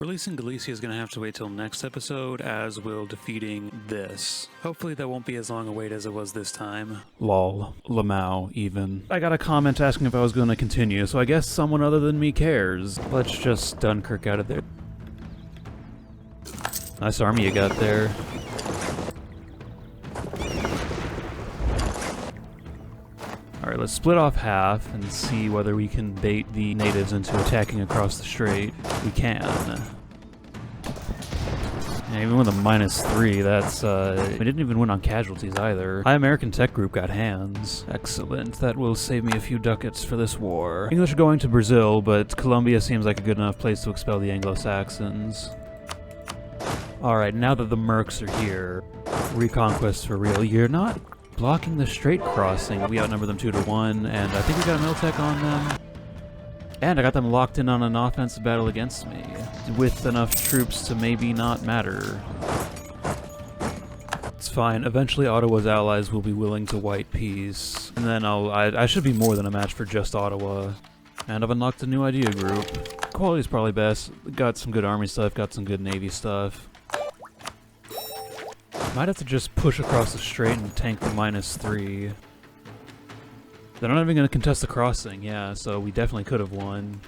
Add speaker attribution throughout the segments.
Speaker 1: Releasing Galicia is going to have to wait till next episode, as will defeating this. Hopefully that won't be as long a wait as it was this time. Lol. Lamau, even. I got a comment asking if I was going to continue, so I guess someone other than me cares. Let's just Dunkirk out of there. Nice army you got there. Alright, let's split off half and see whether we can bait the natives into attacking across the strait. We can. Yeah, even with a -3, that's, we didn't even win on casualties either. High American Tech Group got hands. Excellent. That will save me a few ducats for this war. English are going to Brazil, but Colombia seems like a good enough place to expel the Anglo-Saxons. Alright, now that the mercs are here, reconquest for real. You're not blocking the strait crossing. We outnumber them 2-1, and I think we got a Miltech on them. And I got them locked in on an offensive battle against me, with enough troops to maybe not matter. It's fine. Eventually Ottawa's allies will be willing to white peace, and then I should be more than a match for just Ottawa. And I've unlocked a new idea group. Quality's probably best. Got some good army stuff, got some good navy stuff. Might have to just push across the strait and tank the -3. They're not even going to contest the crossing, yeah, so we definitely could have won.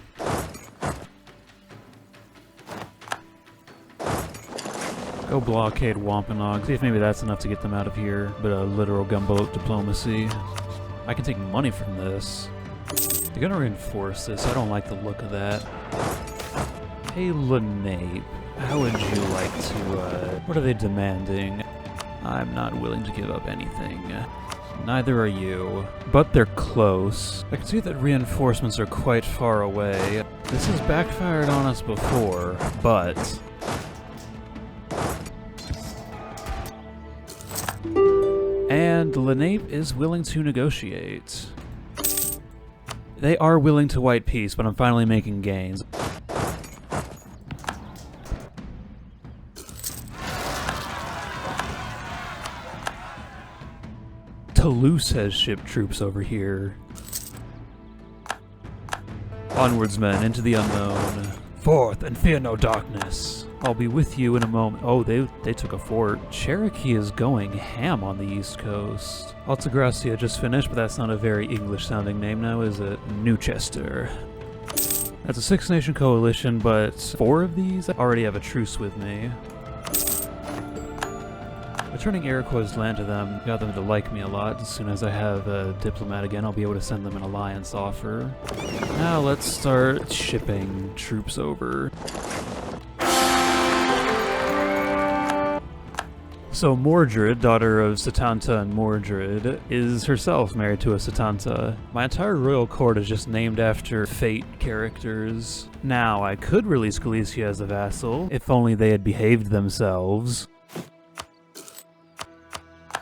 Speaker 1: Go blockade Wampanoag, see if maybe that's enough to get them out of here. But a literal gunboat diplomacy. I can take money from this. They're going to reinforce this, I don't like the look of that. Hey Lenape, how would you like to, what are they demanding? I'm not willing to give up anything. Neither are you. But they're close. I can see that reinforcements are quite far away. This has backfired on us before, but... And Lenape is willing to negotiate. They are willing to white peace, but I'm finally making gains. Toulouse has shipped troops over here. Onwards, men, into the unknown. Forth, and fear no darkness. I'll be with you in a moment. Oh, they took a fort. Cherokee is going ham on the east coast. Altagracia just finished, but that's not a very English-sounding name now, is it? Newchester. That's a 6-nation coalition, but 4 of these already have a truce with me. Returning Iroquois' land to them got them to like me a lot. As soon as I have a diplomat again, I'll be able to send them an alliance offer. Now let's start shipping troops over. So Mordred, daughter of Setanta and Mordred, is herself married to a Setanta. My entire royal court is just named after fate characters. Now, I could release Galicia as a vassal, if only they had behaved themselves.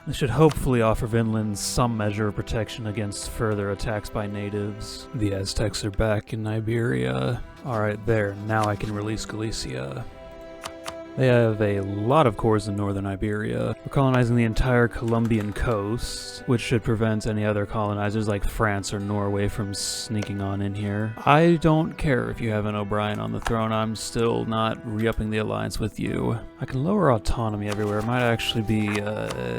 Speaker 1: This should hopefully offer Vinland some measure of protection against further attacks by natives. The Aztecs are back in Iberia. Alright, there. Now I can release Galicia. They have a lot of cores in northern Iberia. We're colonizing the entire Colombian coast, which should prevent any other colonizers like France or Norway from sneaking on in here. I don't care if you have an O'Brien on the throne, I'm still not re-upping the alliance with you. I can lower autonomy everywhere. It might actually be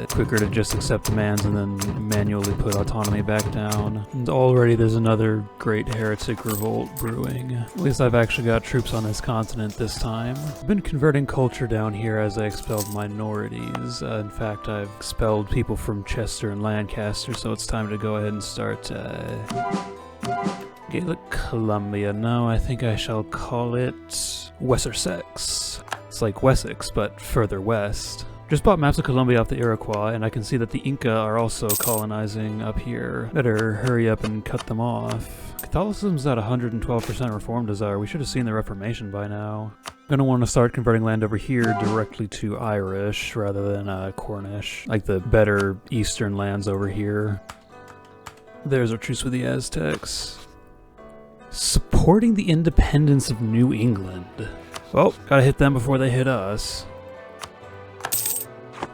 Speaker 1: quicker to just accept demands and then manually put autonomy back down. And already there's another great heretic revolt brewing. At least I've actually got troops on this continent this time. I've been converting culture down here as I expelled minorities. In fact, I've expelled people from Chester and Lancaster, so it's time to go ahead and start Gaelic Columbia. No, I think I shall call it Wessex. It's like Wessex, but further west. Just bought maps of Colombia off the Iroquois, and I can see that the Inca are also colonizing up here. Better hurry up and cut them off. Catholicism's at 112% reform desire. We should have seen the Reformation by now. I'm gonna want to start converting land over here directly to Irish rather than Cornish, like the better eastern lands over here. There's our truce with the Aztecs. Supporting the independence of New England. Well, gotta hit them before they hit us.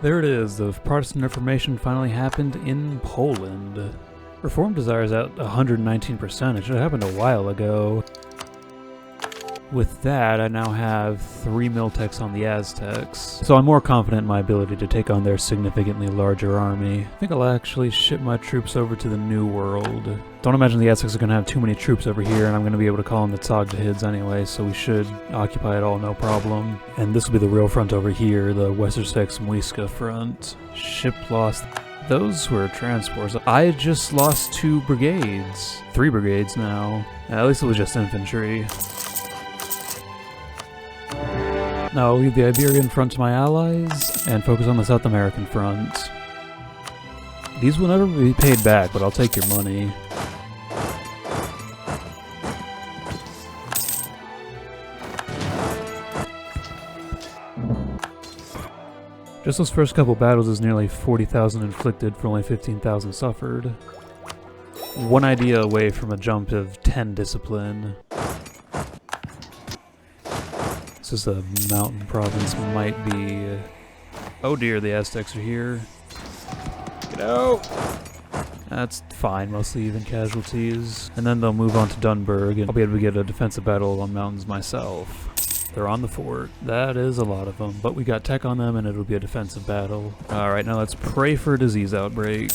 Speaker 1: There it is, the Protestant Reformation finally happened in Poland. Reform desire is at 119%, it should have happened a while ago. With that, I now have 3 Miltechs on the Aztecs, so I'm more confident in my ability to take on their significantly larger army. I think I'll actually ship my troops over to the New World. Don't imagine the Aztecs are going to have too many troops over here, and I'm going to be able to call in the Tsagdahids anyway, so we should occupy it all no problem. And this will be the real front over here, the Westersex-Muisca front. Ship lost. Those were transports. I just lost 2 brigades. 3 brigades now. At least it was just infantry. Now I'll leave the Iberian front to my allies, and focus on the South American front. These will never be paid back, but I'll take your money. Just those first couple battles is nearly 40,000 inflicted for only 15,000 suffered. 1 idea away from a jump of 10 discipline. This is a mountain province, might be... Oh dear, the Aztecs are here. Get out! That's fine, mostly even casualties. And then they'll move on to Dunburg, and I'll be able to get a defensive battle on mountains myself. They're on the fort. That is a lot of them, but we got tech on them and it'll be a defensive battle. Alright, now let's pray for a disease outbreak.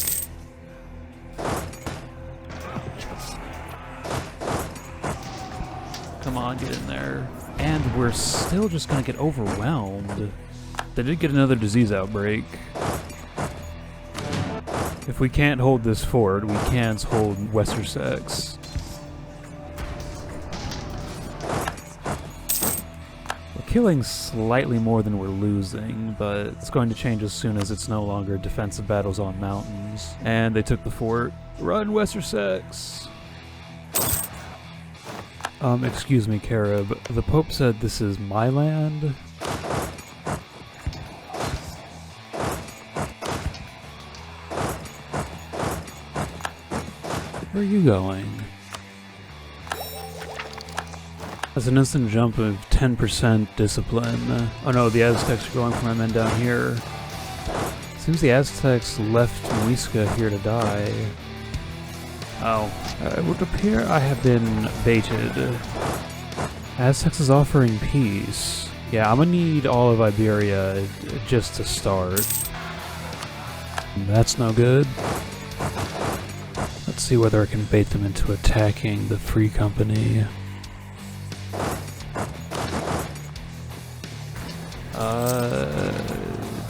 Speaker 1: Come on, get in there. And we're still just gonna get overwhelmed. They did get another disease outbreak. If we can't hold this fort, we can't hold Westersex. We're killing slightly more than we're losing, but it's going to change as soon as it's no longer defensive battles on mountains. And they took the fort. Run, Westersex! Excuse me, Carib. The Pope said this is my land? Where are you going? That's an instant jump of 10% discipline. Oh no, the Aztecs are going for my men down here. Seems the Aztecs left Muisca here to die. Oh. It would appear I have been baited. Aztecs is offering peace. Yeah, I'm gonna need all of Iberia just to start. That's no good. Let's see whether I can bait them into attacking the Free Company.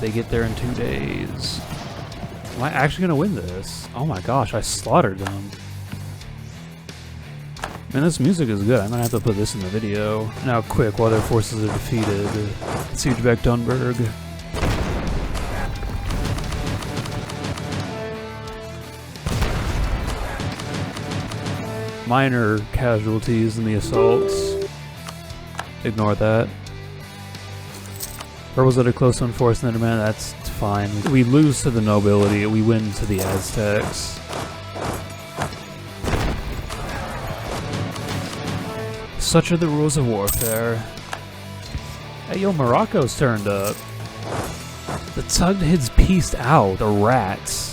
Speaker 1: They get there in 2 days. Am I actually gonna win this? Oh my gosh, I slaughtered them. Man, this music is good. I'm gonna have to put this in the video. Now quick, while their forces are defeated. Siege back Dunburg. Minor casualties in the assaults. Ignore that. Or was it a close one for us, Netherman? That's fine. We lose to the nobility, we win to the Aztecs. Such are the rules of warfare. Hey yo, Morocco's turned up. The Tsagdahids pieced out, the rats.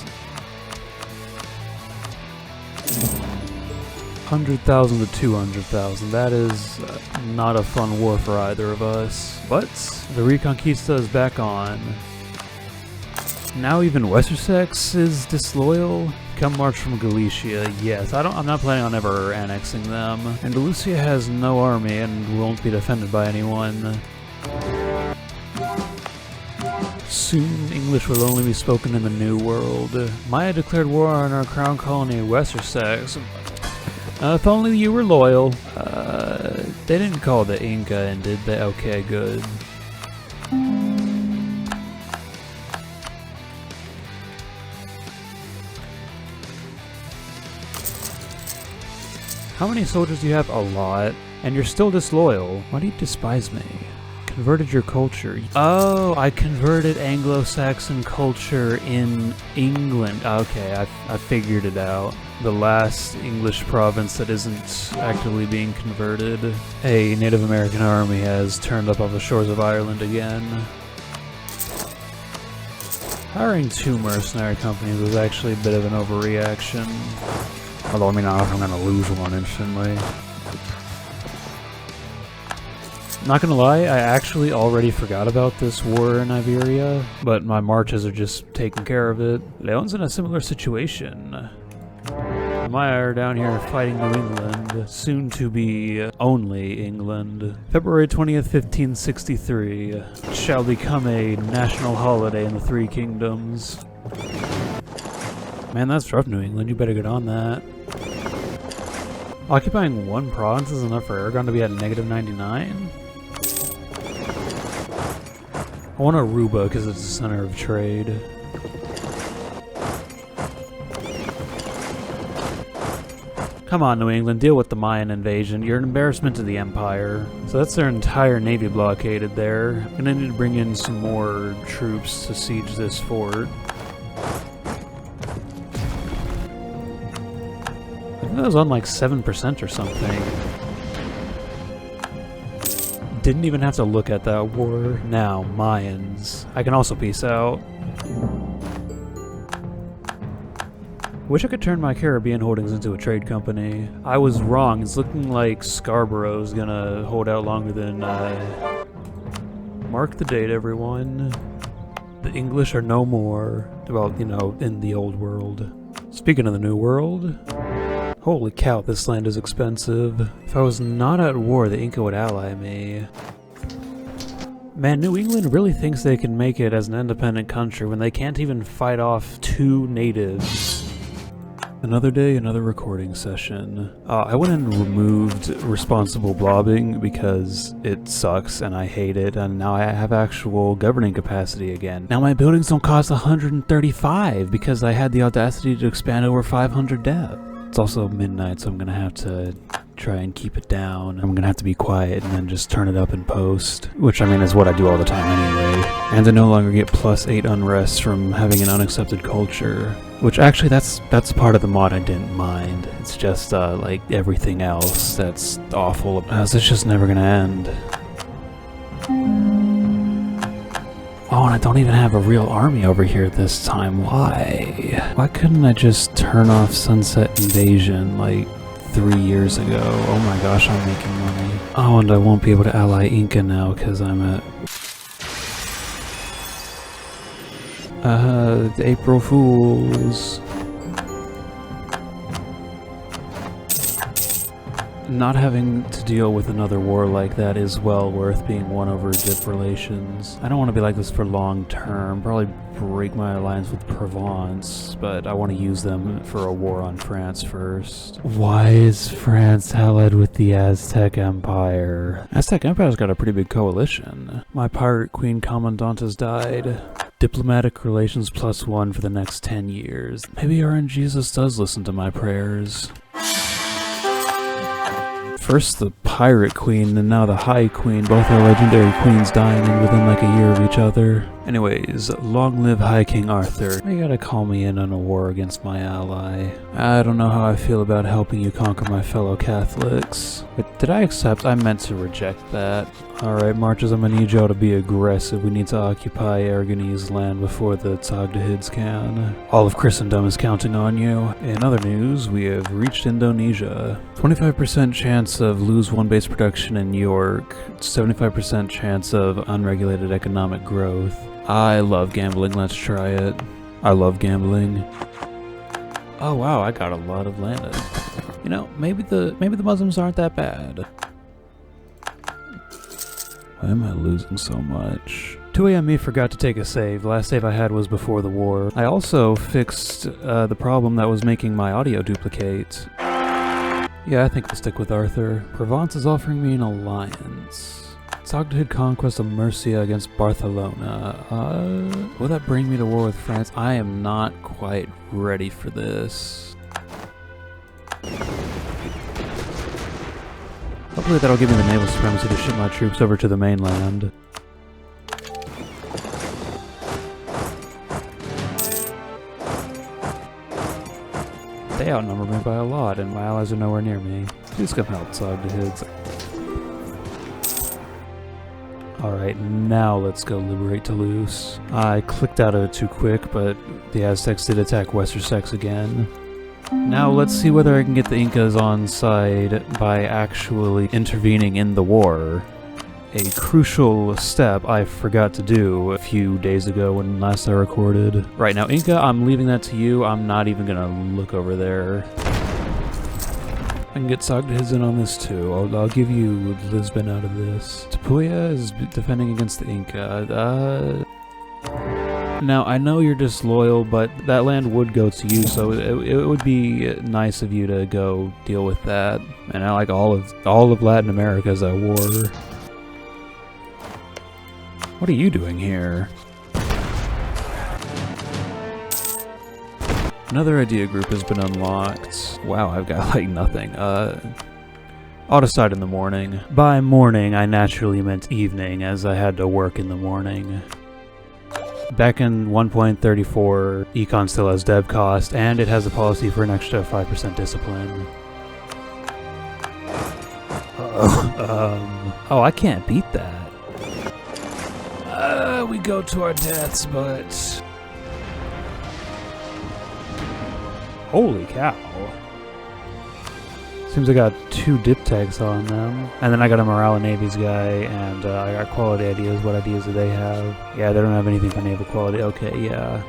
Speaker 1: 100,000 to 200,000. That is not a fun war for either of us. But the Reconquista is back on. Now even Westersex is disloyal. Come march from Galicia. Yes, I'm not planning on ever annexing them. And Andalusia has no army and won't be defended by anyone. Soon, English will only be spoken in the New World. Maya declared war on our crown colony, Westersex. If only you were loyal. They didn't call the Inca in, did they? Okay, good. How many soldiers do you have? A lot. And you're still disloyal. Why do you despise me? Converted your culture. Oh, I converted Anglo-Saxon culture in England. Okay, I figured it out. The last English province that isn't actively being converted. A Native American army has turned up off the shores of Ireland again. Hiring 2 mercenary companies was actually a bit of an overreaction. Although, I mean, I don't know if I'm going to lose one instantly. Not gonna lie, I actually already forgot about this war in Iberia, but my marches are just taking care of it. Leon's in a similar situation. Maya are down here fighting New England, soon to be only England. February 20th, 1563 shall become a national holiday in the Three Kingdoms. Man, that's rough, New England. You better get on that. Occupying one province is enough for Aragon to be at negative 99? I want Aruba because it's the center of trade. Come on, New England, deal with the Mayan invasion. You're an embarrassment to the Empire. So that's their entire navy blockaded there. I'm gonna need to bring in some more troops to siege this fort. I think that was on like 7% or something. Didn't even have to look at that war. Now, Mayans. I can also peace out. Wish I could turn my Caribbean holdings into a trade company. I was wrong. It's looking like Scarborough's gonna hold out longer than Mark the date, everyone. The English are no more. Well, you know, in the old world. Speaking of the new world, holy cow, this land is expensive. If I was not at war, the Inca would ally me. Man, New England really thinks they can make it as an independent country when they can't even fight off 2 natives. Another day, another recording session. I went and removed responsible blobbing because it sucks and I hate it, and now I have actual governing capacity again. Now my buildings don't cost 135 because I had the audacity to expand over 500 depth. It's also midnight, so I'm gonna have to try and keep it down. I'm gonna have to be quiet and then just turn it up in post, which I mean is what I do all the time anyway. And I no longer get +8 unrest from having an unaccepted culture, which actually that's part of the mod I didn't mind. It's just like everything else that's awful. It's just never gonna end. Oh, and I don't even have a real army over here this time. Why? Why couldn't I just turn off Sunset Invasion like 3 years ago? Oh my gosh, I'm making money. Oh, and I won't be able to ally Inca now because I'm at... April Fools. Not having to deal with another war like that is well worth being won over dip relations. I don't want to be like this for long term. Probably break my alliance with Provence, but I want to use them for a war on France first. Why is France allied with the Aztec Empire? Aztec Empire's got a pretty big coalition. My pirate queen commandant has died. Diplomatic relations +1 for the next 10 years. Maybe RN Jesus does listen to my prayers. First the Pirate Queen, and now the High Queen. Both are legendary queens dying in within like a year of each other. Anyways, long live High King Arthur. You gotta call me in on a war against my ally. I don't know how I feel about helping you conquer my fellow Catholics. But did I accept? I meant to reject that. Alright, Marches, I'm gonna need y'all to be aggressive. We need to occupy Aragonese land before the Tsogdahids can. All of Christendom is counting on you. In other news, we have reached Indonesia. 25% chance of lose 1 base production in York. 75% chance of unregulated economic growth. I love gambling, let's try it. I love gambling. Oh wow, I got a lot of land. You know, maybe the Muslims aren't that bad. Why am I losing so much? 2 AM me forgot to take a save. The last save I had was before the war. I also fixed the problem that was making my audio duplicate. Yeah, I think we'll stick with Arthur. Provence is offering me an alliance. Tsogdahid conquest of Murcia against Barcelona. Will that bring me to war with France? I am not quite ready for this. Hopefully that'll give me the naval supremacy to ship my troops over to the mainland. They outnumber me by a lot, and my allies are nowhere near me. Please come help Tsogdahids. Alright, now let's go liberate Toulouse. I clicked out of it too quick, but the Aztecs did attack Westersex again. Now let's see whether I can get the Incas on side by actually intervening in the war. a crucial step I forgot to do a few days ago when last I recorded. Right now, Inca, I'm leaving that to you. I'm not even gonna look over there. I can get Sagdahiz in on this too. I'll give you Lisbon out of this. Tapuya is defending against the Inca. Now, I know you're disloyal, but that land would go to you, so it would be nice of you to go deal with that. And I like all of Latin America is at war. What are you doing here? Another idea group has been unlocked. Wow, I've got like nothing. I'll decide in the morning. By morning, I naturally meant evening, as I had to work in the morning. Back in 1.34, Econ still has dev cost, and it has a policy for an extra 5% discipline. Oh, I can't beat that. We go to our deaths, but... Holy cow. Seems I got 2 diptychs on them. And then I got a Morale and Navies guy, and I got quality ideas. What ideas do they have? Yeah, they don't have anything for naval quality. Okay, yeah.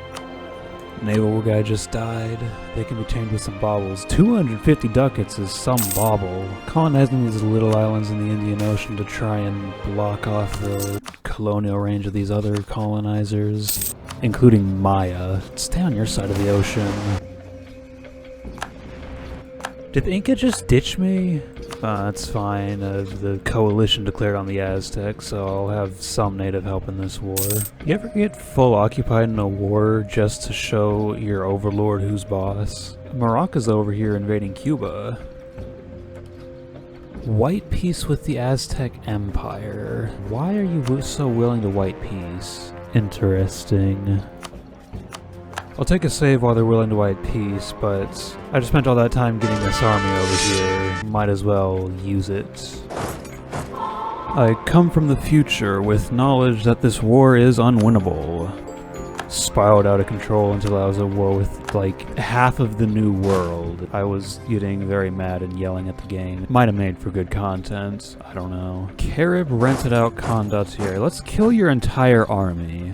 Speaker 1: Naval guy just died. They can be tamed with some baubles. 250 ducats is some bauble. Colonizing these little islands in the Indian Ocean to try and block off the colonial range of these other colonizers, including Maya. Stay on your side of the ocean. Did the Inca just ditch me? That's fine. The coalition declared on the Aztecs, so I'll have some native help in this war. You ever get full occupied in a war just to show your overlord who's boss? Morocco's over here invading Cuba. White peace with the Aztec Empire. Why are you so willing to white peace? Interesting. I'll take a save while they're willing to white peace, but I just spent all that time getting this army over here. Might as well use it. I come from the future with knowledge that this war is unwinnable. Spiraled out of control until I was at war with, like, half of the new world. I was getting very mad and yelling at the game. Might have made for good content. I don't know. Carib rented out Condottiere. Let's kill your entire army.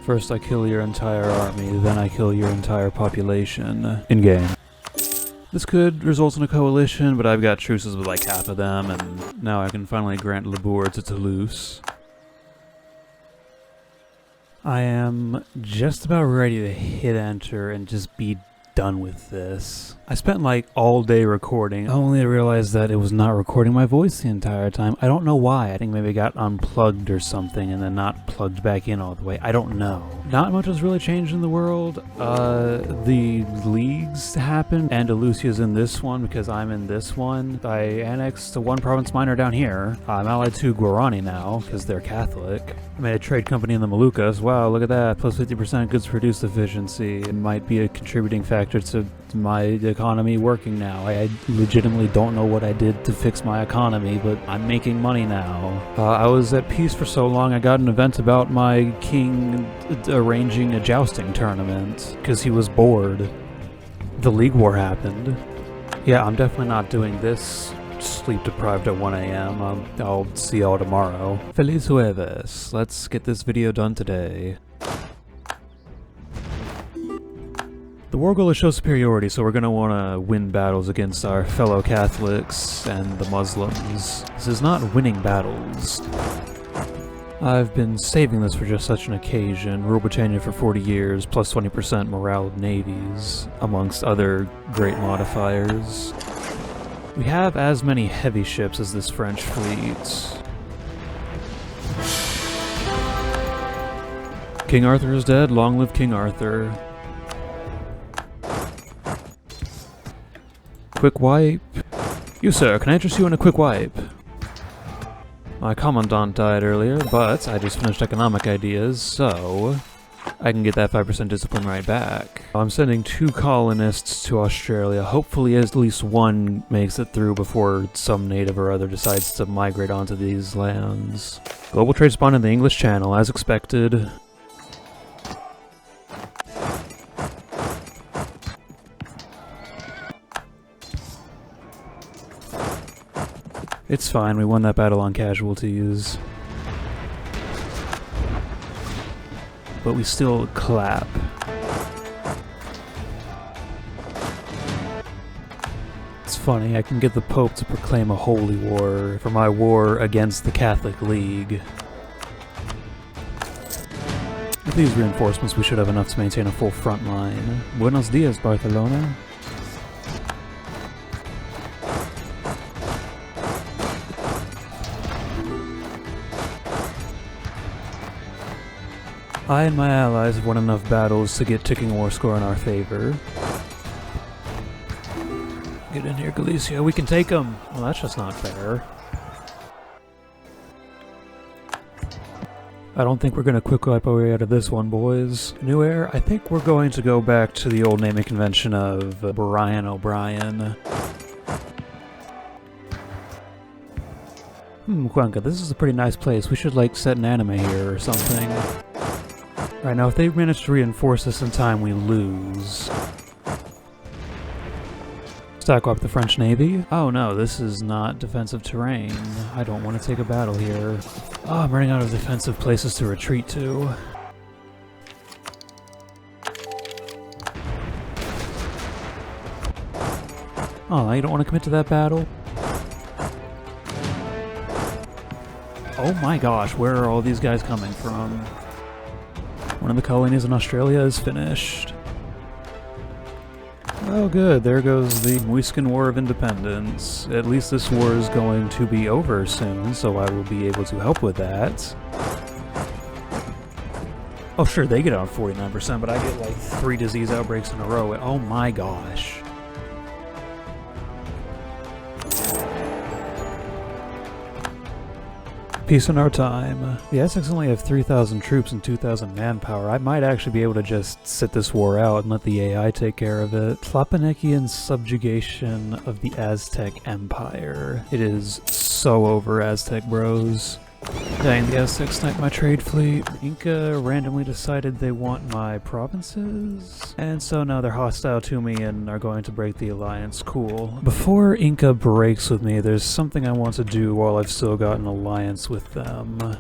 Speaker 1: First I kill your entire army, then I kill your entire population. In-game. This could result in a coalition, but I've got truces with like half of them, and now I can finally grant Labour to Toulouse. I am just about ready to hit enter and just be done with this. I spent like all day recording, only to realize that it was not recording my voice the entire time. I don't know why. I think maybe it got unplugged or something and then not plugged back in all the way. I don't know. Not much has really changed in the world. The leagues happened. Andalusia's in this one because I'm in this one. I annexed to one province minor down here. I'm allied to Guarani now because they're Catholic. I made a trade company in the Moluccas. Wow, look at that. Plus 50% goods produced efficiency. It might be a contributing factor to my economy working now. I legitimately don't know what I did to fix my economy, but I'm making money now. I was at peace for so long I got an event about my king arranging a jousting tournament because he was bored. The League War happened. Yeah, I'm definitely not doing this sleep deprived at 1 a.m. I'll see y'all tomorrow. Feliz Jueves. Let's get this video done today. The war goal is show superiority, so we're going to want to win battles against our fellow Catholics and the Muslims. This is not winning battles. I've been saving this for just such an occasion. Rule Britannia for 40 years, plus 20% morale of navies, amongst other great modifiers. We have as many heavy ships as this French fleet. King Arthur is dead, long live King Arthur. Quick wipe. You, sir, can I interest you in a quick wipe? My commandant died earlier, but I just finished economic ideas, so I can get that 5% discipline right back. I'm sending 2 colonists to Australia. Hopefully at least one makes it through before some native or other decides to migrate onto these lands. Global trade spawned in the English Channel, as expected. It's fine, we won that battle on casualties. But we still clap. It's funny, I can get the Pope to proclaim a holy war for my war against the Catholic League. With these reinforcements, we should have enough to maintain a full front line. Buenos dias, Barcelona. I and my allies have won enough battles to get ticking war score in our favor. Get in here, Galicia. We can take them! Well, that's just not fair. I don't think we're going to quick wipe our way out of this one, boys. New Air, I think we're going to go back to the old naming convention of Brian O'Brien. Cuenca, this is a pretty nice place. We should, like, set an anime here or something. Alright, now if they manage to reinforce us in time, we lose. Stack up the French Navy? Oh no, this is not defensive terrain. I don't want to take a battle here. Oh, I'm running out of defensive places to retreat to. Oh, you don't want to commit to that battle? Oh my gosh, where are all these guys coming from? One of the colonies in Australia is finished. Oh good, there goes the Muiscan War of Independence. At least this war is going to be over soon, so I will be able to help with that. Oh sure, they get out 49%, but I get like 3 disease outbreaks in a row. Oh my gosh. Peace in our time. The Aztecs only have 3,000 troops and 2,000 manpower. I might actually be able to just sit this war out and let the AI take care of it. Tlapanequian subjugation of the Aztec Empire. It is so over, Aztec bros. Dang, the Aztecs sniped my trade fleet. Inca randomly decided they want my provinces, and so now they're hostile to me and are going to break the alliance. Cool. Before Inca breaks with me, there's something I want to do while I've still got an alliance with them.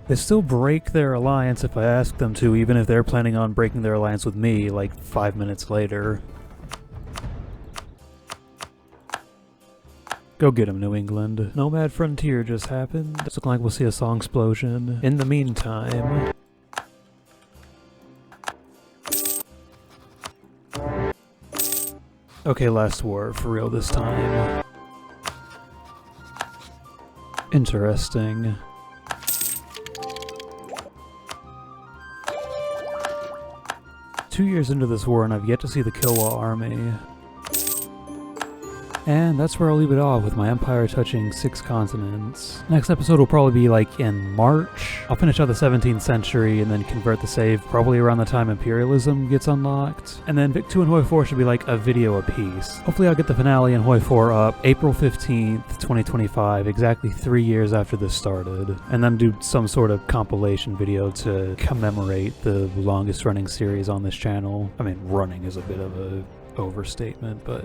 Speaker 1: They still break their alliance if I ask them to, even if they're planning on breaking their alliance with me like 5 minutes later. Go get him, New England. Nomad Frontier just happened. It's looking like we'll see a song explosion. In the meantime... Okay, last war, for real this time. Interesting. Two years into this war and I've yet to see the Kiowa army. And that's where I'll leave it off, with my empire touching 6 continents. Next episode will probably be like in March. I'll finish out the 17th century and then convert the save probably around the time imperialism gets unlocked. And then Vic 2 and Hoi 4 should be like a video apiece. Hopefully I'll get the finale in Hoi 4 up April 15th, 2025, exactly 3 years after this started. And then do some sort of compilation video to commemorate the longest running series on this channel. I mean, running is a bit of a overstatement, but